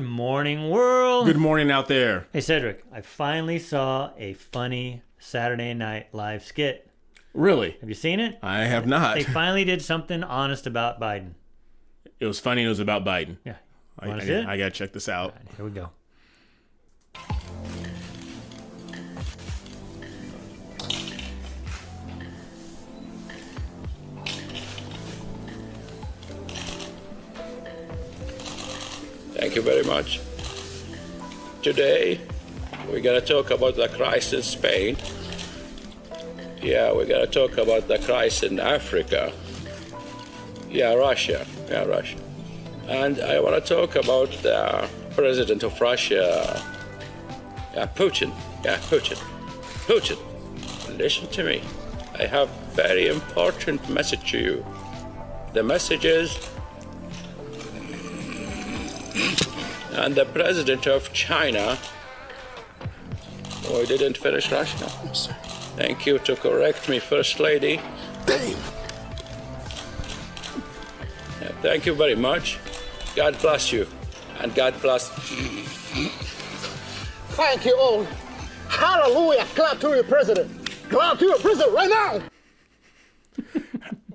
morning, world. Good morning out there. Hey, Cedric, I finally saw a funny Saturday Night Live skit. Really? Have you seen it? I have not. They finally did something honest about Biden. It was funny. It was about Biden. Yeah. I got to check this out. All right, here we go. Thank you very much. Today, we're going to talk about the crisis in Spain. Yeah, we're going to talk about the crisis in Africa. Russia. And I want to talk about the president of Russia, Putin. Putin, listen to me. I have very important message to you. The message is, and the president of China, we didn't finish Russia. Thank you to correct me, First Lady. Damn. Thank you very much. God bless you, and God bless. Thank you all. Hallelujah. Clap to your president. Clap to your president right now.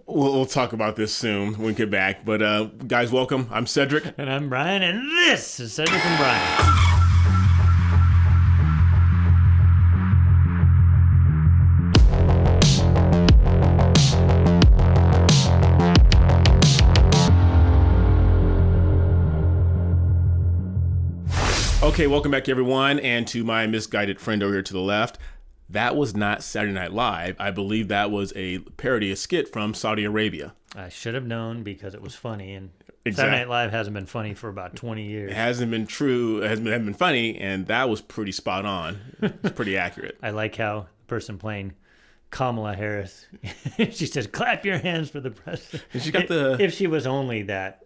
We'll talk about this soon when we get back. But guys, welcome. I'm Cedric. And I'm Brian, and this is Cedric and Brian. Okay, welcome back, everyone, and to my misguided friend over here to the left. That was not Saturday Night Live. I believe that was a parody, a skit from Saudi Arabia. I should have known because it was funny, and Exactly. Saturday Night Live hasn't been funny for about 20 years. It hasn't been true. It hasn't been funny, and that was pretty spot on. It's pretty accurate. I like how the person playing Kamala Harris, she says, "Clap your hands for the president." And she got if she was only that.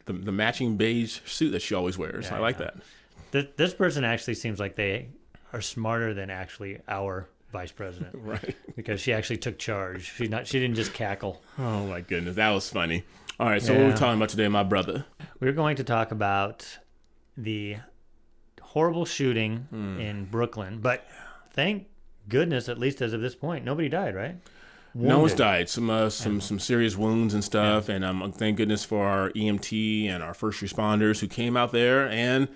the matching beige suit that she always wears. Yeah, I like yeah. that. This person actually seems like they are smarter than actually our vice president. Right. Because she actually took charge. She didn't just cackle. Oh my goodness, that was funny. All right, so what are we talking about today, my brother? We're going to talk about the horrible shooting in Brooklyn, but thank goodness, at least as of this point, nobody died, right? No one's Wounded. died. Some serious wounds and stuff, and thank goodness for our EMT and our first responders who came out there and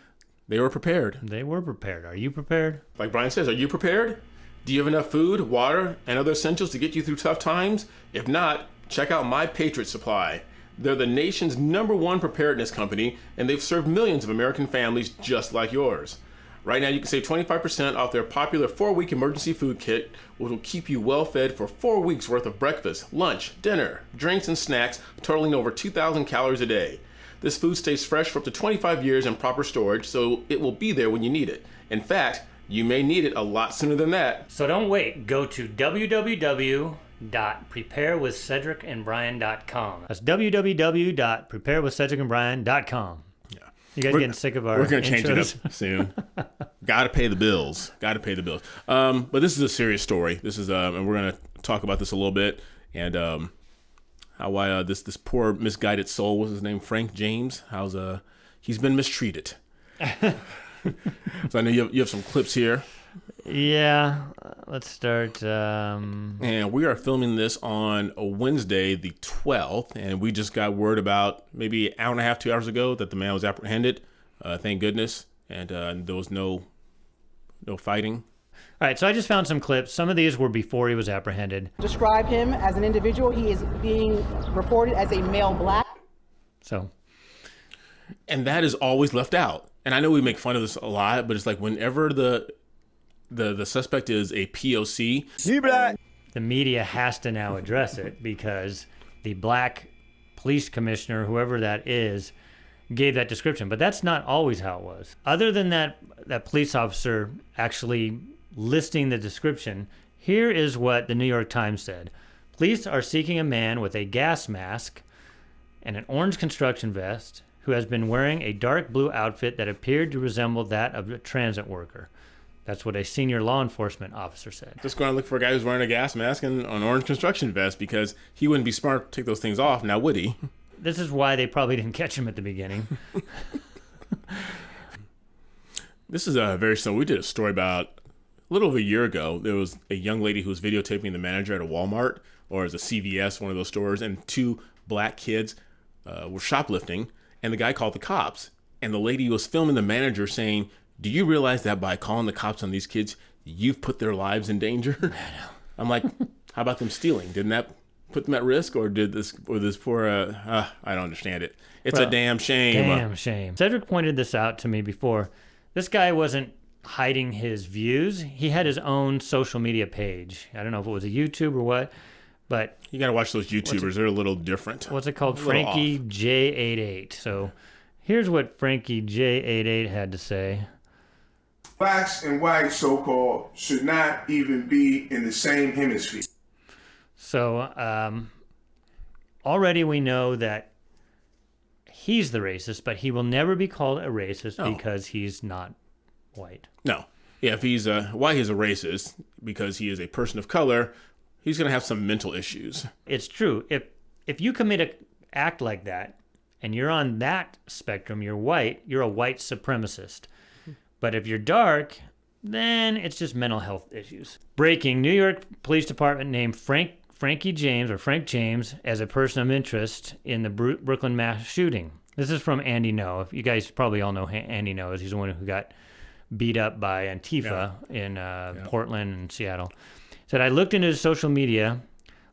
they were prepared. They were prepared. Are you prepared? Like Brian says, are you prepared? Do you have enough food, water, and other essentials to get you through tough times? If not, check out My Patriot Supply. They're the nation's #1 preparedness company, and they've served millions of American families just like yours. Right now, you can save 25% off their popular 4-week emergency food kit, which will keep you well fed for 4 weeks worth of breakfast, lunch, dinner, drinks, and snacks, totaling over 2,000 calories a day. This food stays fresh for up to 25 years in proper storage, so it will be there when you need it. In fact, you may need it a lot sooner than that. So don't wait. Go to www.preparewithcedricandbrian.com. That's www.preparewithcedricandbrian.com. Yeah. You guys getting sick of our We're going to change it intros? up soon. Got to pay the bills. But this is a serious story. This is, and we're going to talk about this a little bit. And how this poor misguided soul, what's his name, Frank James, he's been mistreated. So I know you have some clips here. Yeah, let's start. And we are filming this on a Wednesday, the 12th, and we just got word about maybe an hour and a half, 2 hours ago that the man was apprehended. Thank goodness, and there was no fighting. All right, so I just found some clips. Some of these were before he was apprehended. Describe him as an individual. He is being reported as a male black. So, And that is always left out. And I know we make fun of this a lot, but it's like whenever the suspect is a POC, the media has to now address it because the black police commissioner, whoever that is, gave that description. But that's not always how it was. Other than that police officer actually listing the description, here is what the New York Times said. Police are seeking a man with a gas mask and an orange construction vest who has been wearing a dark blue outfit that appeared to resemble that of a transit worker. That's what a senior law enforcement officer said. just going to look for a guy who's wearing a gas mask and an orange construction vest because he wouldn't be smart to take those things off, now would he? This is why they probably didn't catch him at the beginning. This is very similar. We did a story about a little over a year ago. There was a young lady who was videotaping the manager at a Walmart or as a CVS, one of those stores, and two black kids were shoplifting, and the guy called the cops. And the lady was filming the manager saying, "Do you realize that by calling the cops on these kids, you've put their lives in danger?" I know. I'm like, how about them stealing? Didn't that put them at risk, or did this poor? I don't understand it. It's a damn shame. Damn shame. Cedric pointed this out to me before. This guy wasn't hiding his views. He had his own social media page. I don't know if it was a YouTube or what, but you got to watch those YouTubers. They're a little different. What's it called? Frankie J88. So here's what Frankie J88 had to say. Blacks and whites, so-called, should not even be in the same hemisphere. So already we know that he's the racist, but he will never be called a racist because he's not white. No. Yeah, if he's why he's a racist, because he is a person of color, he's going to have some mental issues. It's true. If you commit an act like that and you're on that spectrum, you're white, you're a white supremacist. But if you're dark, then it's just mental health issues. Breaking: New York Police Department named Frank James as a person of interest in the Brooklyn mass shooting. This is from Andy No. You guys probably all know Andy No. He's the one who got beat up by Antifa in Portland and Seattle. Said, "I looked into his social media.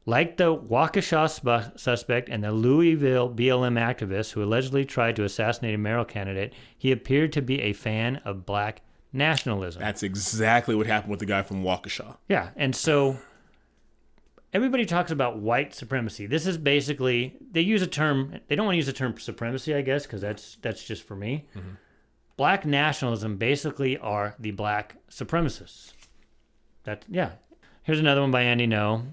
Like the Waukesha suspect and the Louisville BLM activist who allegedly tried to assassinate a mayoral candidate, he appeared to be a fan of black nationalism." That's exactly what happened with the guy from Waukesha. Yeah, and so everybody talks about white supremacy. This is basically, they use a term, they don't want to use the term supremacy, I guess, because that's just for me. Mm-hmm. Black nationalism basically are the black supremacists. Here's another one by Andy No.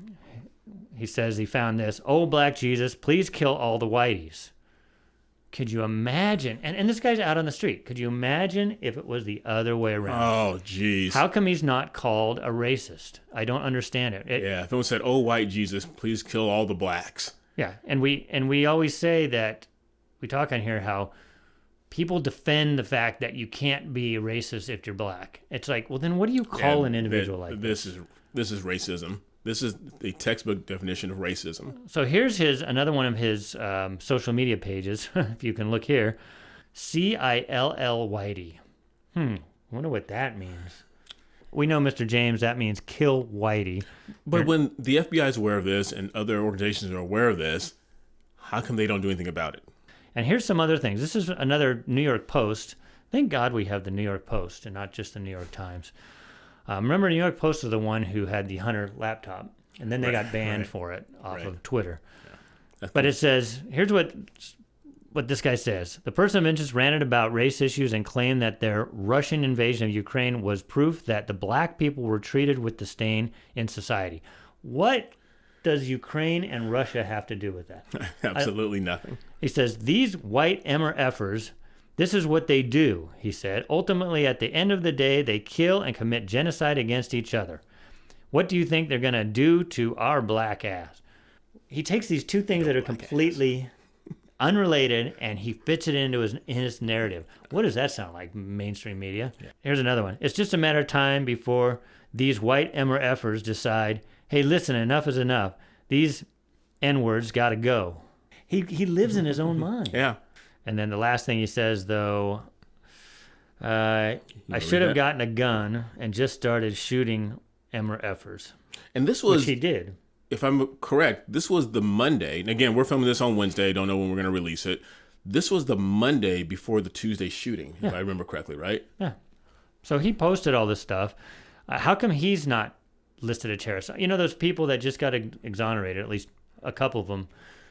He says he found this: "Oh, Black Jesus, please kill all the whiteys." Could you imagine? And this guy's out on the street. Could you imagine if it was the other way around? Oh, jeez. How come he's not called a racist? I don't understand it. If it was said, "Oh, white Jesus, please kill all the blacks." Yeah, and we always say that, we talk on here how people defend the fact that you can't be racist if you're black. It's like, well, then what do you call an individual like this? This is racism. This is the textbook definition of racism. So here's another one of his social media pages, if you can look here. CILL Whitey. Wonder what that means. We know, Mr. James, that means kill Whitey. But when the FBI is aware of this and other organizations are aware of this, how come they don't do anything about it? And here's some other things. This is another New York Post. Thank God we have the New York Post and not just the New York Times. Remember, New York Post was the one who had the Hunter laptop, and then they got banned for it off of Twitter. Yeah. But it says, here's what this guy says. "The person of interest ranted about race issues and claimed that their Russian invasion of Ukraine was proof that the black people were treated with disdain in society." What does Ukraine and Russia have to do with that? Absolutely nothing. He says, "These white MRFers, this is what they do," he said. "Ultimately, at the end of the day, they kill and commit genocide against each other. What do you think they're going to do to our black ass?" He takes these two things that are completely unrelated and he fits it into his narrative. What does that sound like, mainstream media? Yeah. Here's another one. "It's just a matter of time before these white MRFers decide, hey, listen, enough is enough. These N-words got to go." He lives in his own mind. Yeah. And then the last thing he says, though, "I should have gotten a gun and just started shooting MRFers." And this was... Which he did. If I'm correct, this was the Monday. And again, we're filming this on Wednesday. Don't know when we're going to release it. This was the Monday before the Tuesday shooting, if I remember correctly, right? Yeah. So he posted all this stuff. How come he's not listed a terrorist? You know, those people that just got exonerated, at least a couple of them,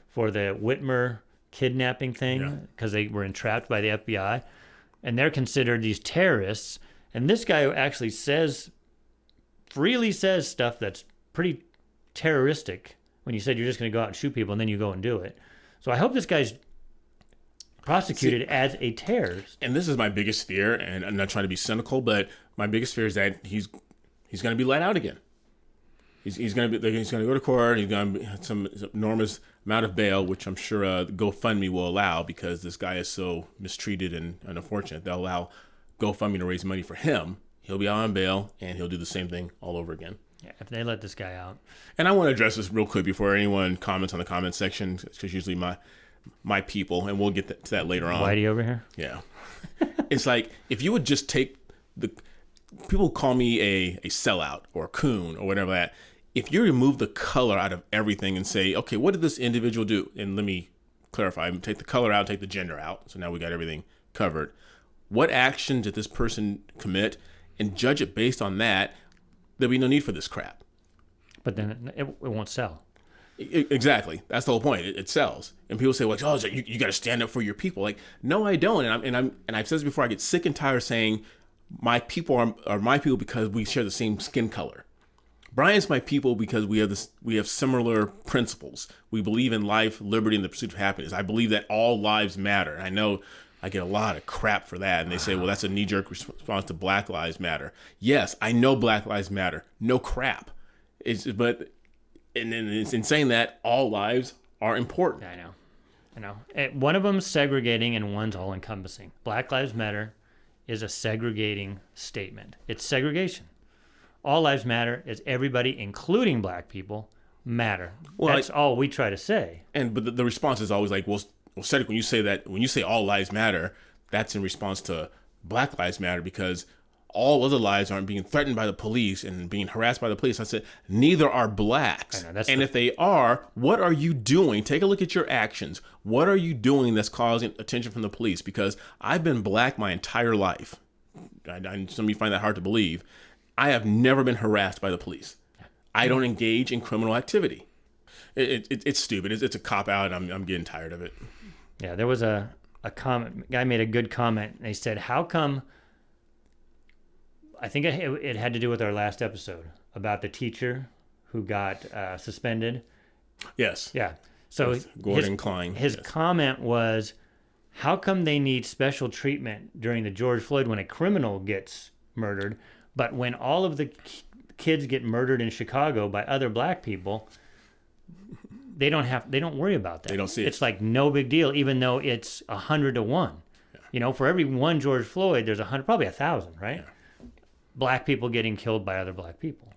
for the Whitmer kidnapping thing because they were entrapped by the FBI, and they're considered these terrorists. And this guy actually freely says stuff that's pretty terroristic when you said you're just going to go out and shoot people and then you go and do it. So I hope this guy's prosecuted as a terrorist. And this is my biggest fear, and I'm not trying to be cynical, but my biggest fear is that he's going to be let out again. He's going to go to court. He's going to be some enormous amount of bail, which I'm sure GoFundMe will allow because this guy is so mistreated and unfortunate. They'll allow GoFundMe to raise money for him. He'll be out on bail, and he'll do the same thing all over again. Yeah, if they let this guy out. And I want to address this real quick before anyone comments on the comment section, because usually my people, and we'll get to that later on. Whitey over here? Yeah. It's like, if you would just take people call me a sellout or a coon or whatever that. If you remove the color out of everything and say, okay, what did this individual do? And let me clarify, take the color out, take the gender out. So now we got everything covered. What action did this person commit? And judge it based on that. There'll be no need for this crap. But then it won't sell. Exactly. That's the whole point. It sells. And people say, well, oh, you got to stand up for your people. Like, no, I don't. And I've said this before. I get sick and tired of saying my people are my people because we share the same skin color. Brian's my people because we have similar principles. We believe in life, liberty, and the pursuit of happiness. I believe that all lives matter. I know I get a lot of crap for that. And they say, well, that's a knee-jerk response to Black Lives Matter. Yes, I know Black Lives Matter. No crap. But in saying that, all lives are important. I know. One of them's segregating and one's all-encompassing. Black Lives Matter is a segregating statement. It's segregation. All lives matter is everybody, including black people, matter. Well, that's all we try to say. But the response is always like, well, Cedric, when you say all lives matter, that's in response to Black Lives Matter because all other lives aren't being threatened by the police and being harassed by the police. I said, neither are blacks. If they are, what are you doing? Take a look at your actions. What are you doing that's causing attention from the police? Because I've been black my entire life. Some of you find that hard to believe. I have never been harassed by the police. I don't engage in criminal activity. It's stupid. It's a cop-out. I'm getting tired of it. Yeah, there was a comment. A guy made a good comment. They said, how come... I think it had to do with our last episode about the teacher who got suspended. Yes. Yeah. So Gordon Klein. His comment was, how come they need special treatment during the George Floyd when a criminal gets murdered, but when all of the kids get murdered in Chicago by other black people, they don't worry about that. They don't see it. It's like no big deal, even though it's 100 to 1. Yeah. You know, for every one George Floyd, there's probably 1,000, right? Yeah. Black people getting killed by other black people.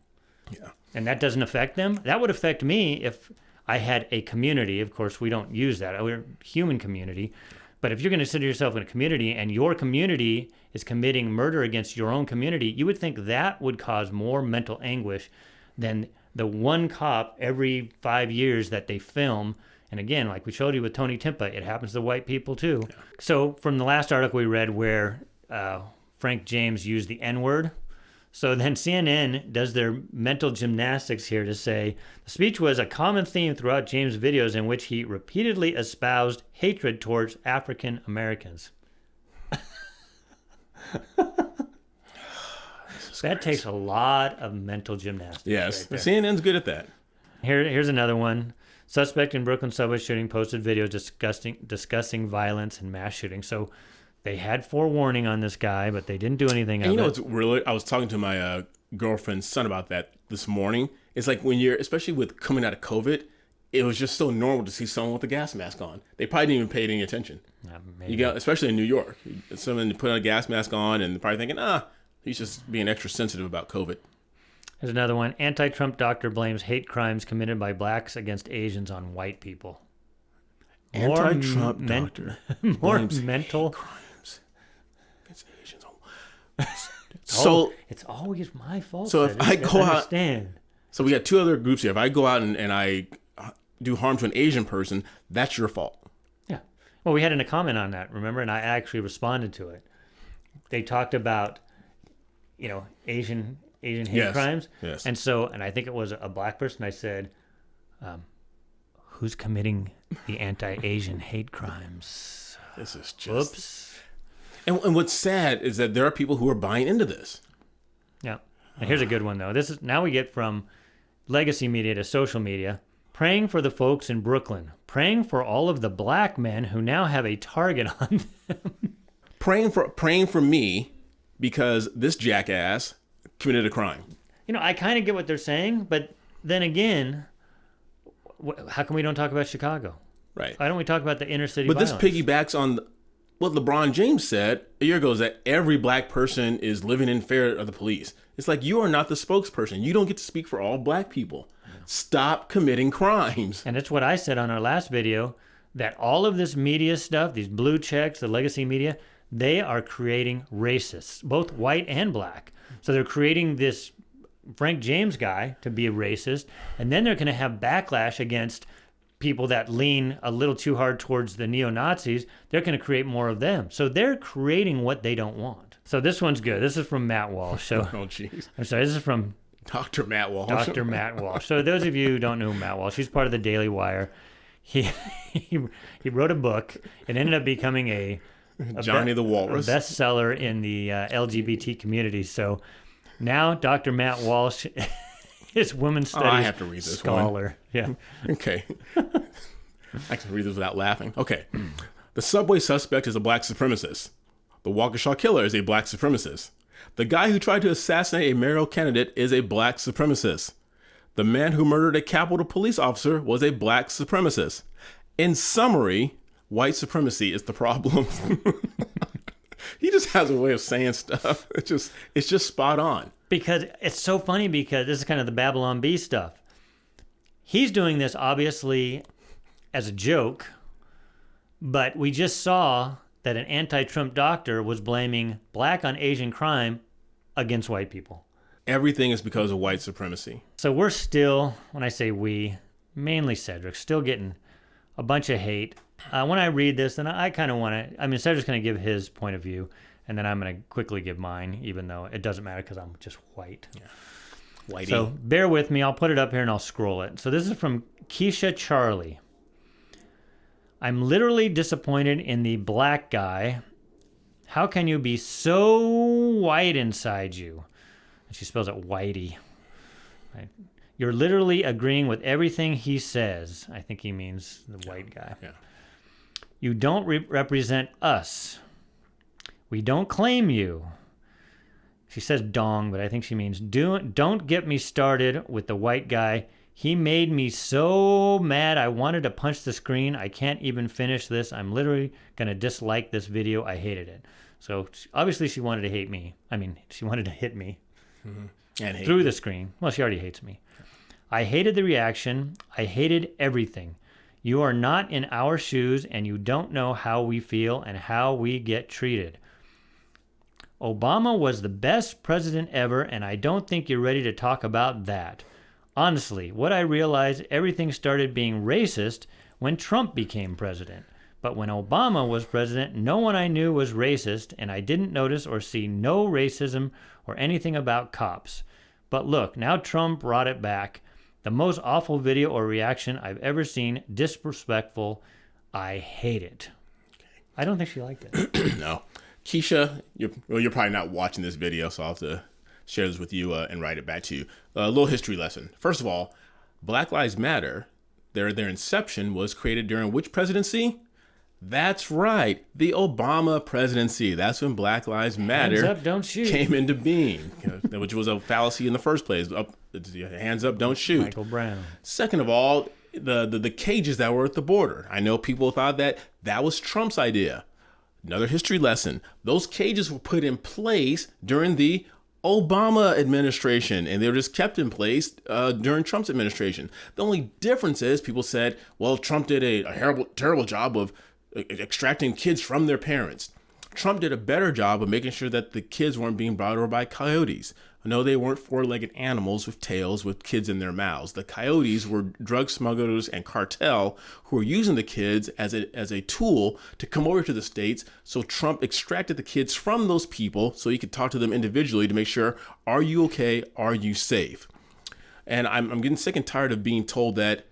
Yeah. And that doesn't affect them. That would affect me if I had a community. Of course, we don't use that. We're a human community. But if you're going to consider yourself in a community and your community is committing murder against your own community, you would think that would cause more mental anguish than the one cop every 5 years that they film. And again, like we showed you with Tony Timpa, it happens to white people too. Yeah. So from the last article we read where Frank James used the N-word, so then CNN does their mental gymnastics here to say, the speech was a common theme throughout James' videos in which he repeatedly espoused hatred towards African Americans. That takes a lot of mental gymnastics. Yes, right CNN's good at that. Here's another one. Suspect in Brooklyn subway shooting posted videos discussing violence and mass shooting. So they had forewarning on this guy, but they didn't do anything. And you know, it's really. I was talking to my girlfriend's son about that this morning. It's like when you're, especially with coming out of COVID, it was just so normal to see someone with a gas mask on. They probably didn't even pay any attention. You got, especially in New York, someone put a gas mask on and probably thinking, he's just being extra sensitive about COVID. There's another one. Anti-Trump doctor blames hate crimes committed by blacks against Asians on white people. Anti-Trump doctor blames mental hate crimes against Asians. It's always my fault. So if I go out, understand. So we got two other groups here. If I go out and I do harm to an Asian person, that's your fault. Yeah. Well, we had a comment on that, remember? And I actually responded to it. They talked about, Asian hate crimes. Yes. And I think it was a black person. I said, who's committing the anti-Asian hate crimes? This is just... Whoops. And what's sad is that there are people who are buying into this. Yeah. And here's a good one, though. Now we get from legacy media to social media. Praying for the folks in Brooklyn. Praying for all of the black men who now have a target on them. Praying for me because this jackass committed a crime. I kind of get what they're saying, but then again, how come we don't talk about Chicago? Right. Why don't we talk about the inner city But violence? this piggybacks on what LeBron James said a year ago is that every black person is living in fear of the police. It's like, you are not the spokesperson. You don't get to speak for all black people. Stop committing crimes. And it's what I said on our last video, that all of this media stuff, these blue checks, the legacy media, they are creating racists, both white and black. So they're creating this Frank James guy to be a racist, and then they're going to have backlash against people that lean a little too hard towards the neo-Nazis. They're going to create more of them. So they're creating what they don't want. So this one's good. This is from Matt Walsh. So, oh, jeez. I'm sorry, this is from Dr. Matt Walsh. Dr. Matt Walsh. So those of you who don't know Matt Walsh, he's part of the Daily Wire. He wrote a book. It ended up becoming a Johnny the Walrus. A bestseller in the LGBT community. So now Dr. Matt Walsh is women's studies I have to read this scholar. One. Yeah. Okay. I can read this without laughing. Okay. The subway suspect is a black supremacist. The Waukesha killer is a black supremacist. The guy who tried to assassinate a mayoral candidate is a black supremacist. The man who murdered a Capitol police officer was a black supremacist. In summary, white supremacy is the problem. He just has a way of saying stuff. It's just spot on. Because it's so funny, because this is kind of the Babylon Bee stuff. He's doing this obviously as a joke, but we just saw that an anti-Trump doctor was blaming black on Asian crime against white people. Everything is because of white supremacy. So we're still, when I say we, mainly Cedric, still getting a bunch of hate. When I read this, then I kind of want to, I mean, Cedric's going to give his point of view, and then I'm going to quickly give mine, even though it doesn't matter because I'm just white. Yeah. Whitey. So bear with me. I'll put it up here and I'll scroll it. So this is from Keisha Charlie. I'm literally disappointed in the black guy. How can you be so white inside you? And she spells it whitey. Right. You're literally agreeing with everything he says. I think he means the white guy. Yeah. You don't represent us. We don't claim you. She says dong, but I think she means don't get me started with the white guy. He made me so mad I wanted to punch the screen. I can't even finish this. I'm literally going to dislike this video. I hated it. So obviously she wanted to hate me. I mean, she wanted to hit me and through the screen. Well, she already hates me. I hated the reaction. I hated everything. You are not in our shoes, and you don't know how we feel and how we get treated. Obama was the best president ever, and I don't think you're ready to talk about that. Honestly, what I realized, everything started being racist when Trump became president. But when Obama was president, no one I knew was racist, and I didn't notice or see no racism or anything about cops. But look, now Trump brought it back. The most awful video or reaction I've ever seen. Disrespectful. I hate it. I don't think she liked it. No. Keisha, you're probably not watching this video, so I'll have to share this with you and write it back to you. A little history lesson. First of all, Black Lives Matter, their inception was created during which presidency? That's right, the Obama presidency. That's when Black Lives Matter Hands up, don't shoot. came into being, which was a fallacy in the first place. Hands up, don't shoot. Michael Brown. Second of all, the cages that were at the border. I know people thought that was Trump's idea. Another history lesson. Those cages were put in place during the Obama administration, and they were just kept in place during Trump's administration. The only difference is people said, well, Trump did a terrible job of extracting kids from their parents. Trump did a better job of making sure that the kids weren't being brought over by coyotes. No, they weren't four-legged animals with tails with kids in their mouths. The coyotes were drug smugglers and cartel who were using the kids as a tool to come over to the States. So Trump extracted the kids from those people so he could talk to them individually to make sure, are you okay? Are you safe? And I'm getting sick and tired of being told that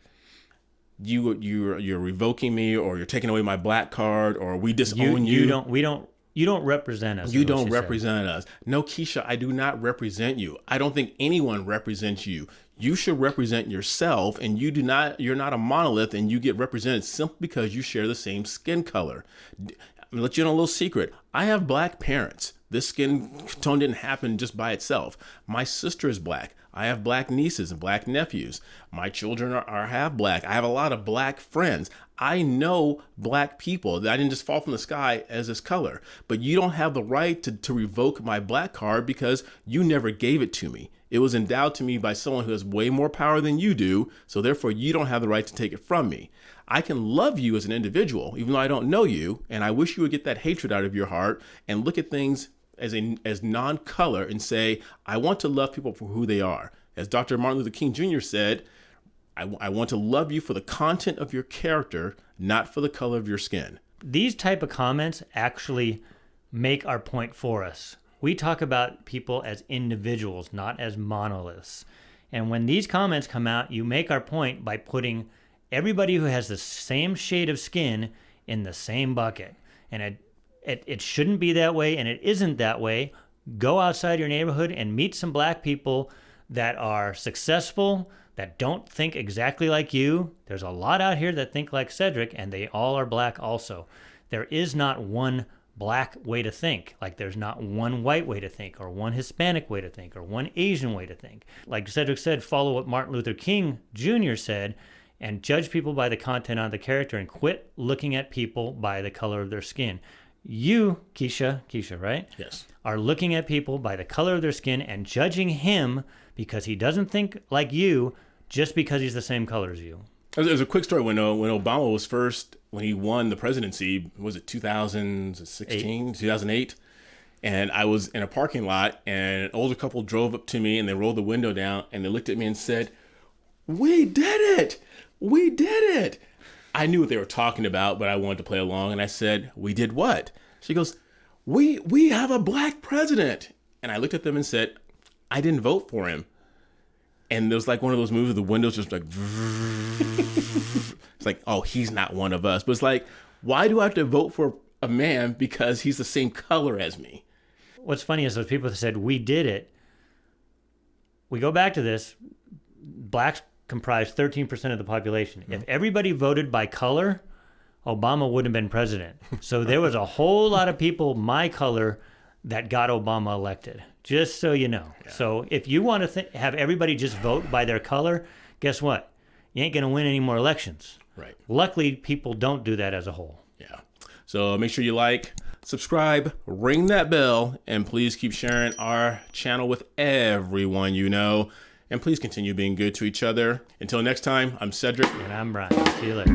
you're revoking me, or you're taking away my black card, or we disown you. You don't represent us. You don't represent us. No, Keisha, I do not represent you. I don't think anyone represents you. You should represent yourself, and you're not a monolith, and you get represented simply because you share the same skin color. I'm gonna let you in a little secret. I have black parents. This skin tone didn't happen just by itself. My sister is black. I have black nieces and black nephews. My children are half black. I have a lot of black friends. I know black people. That I didn't just fall from the sky as this color. But you don't have the right to revoke my black card because you never gave it to me. It was endowed to me by someone who has way more power than you do. So therefore, you don't have the right to take it from me. I can love you as an individual, even though I don't know you. And I wish you would get that hatred out of your heart and look at things as non-color and say, I want to love people for who they are. As Dr. Martin Luther King Jr. said, I want to love you for the content of your character, not for the color of your skin. These type of comments actually make our point for us. We talk about people as individuals, not as monoliths. And when these comments come out, you make our point by putting everybody who has the same shade of skin in the same bucket. And it shouldn't be that way, and it isn't that way. Go outside your neighborhood and meet some black people that are successful, that don't think exactly like you. There's a lot out here that think like Cedric, and they all are black also. There is not one black way to think, like there's not one white way to think, or one Hispanic way to think, or one Asian way to think. Like Cedric said, follow what Martin Luther King Jr. said, and judge people by the content of the character, and quit looking at people by the color of their skin. You, Keisha, right? Yes. Are looking at people by the color of their skin and judging him because he doesn't think like you just because he's the same color as you. There's a quick story when Obama was when he won the presidency, was it 2016, 2008? And I was in a parking lot and an older couple drove up to me and they rolled the window down and they looked at me and said, "We did it! We did it!" I knew what they were talking about, but I wanted to play along. And I said, "We did what?" She goes, we have a black president. And I looked at them and said, "I didn't vote for him." And there was like one of those movies where the windows just like, it's like, oh, he's not one of us. But it's like, why do I have to vote for a man because he's the same color as me? What's funny is those people that said, "We did it." We go back to this. Blacks comprise 13% of the population. Mm-hmm. If everybody voted by color, Obama wouldn't have been president. So there was a whole lot of people my color that got Obama elected, just so you know. Yeah. So if you want to have everybody just vote by their color, guess what? You ain't going to win any more elections. Right. Luckily, people don't do that as a whole. Yeah. So make sure you like, subscribe, ring that bell, and please keep sharing our channel with everyone you know. And please continue being good to each other. Until next time, I'm Cedric. And I'm Brian. See you later.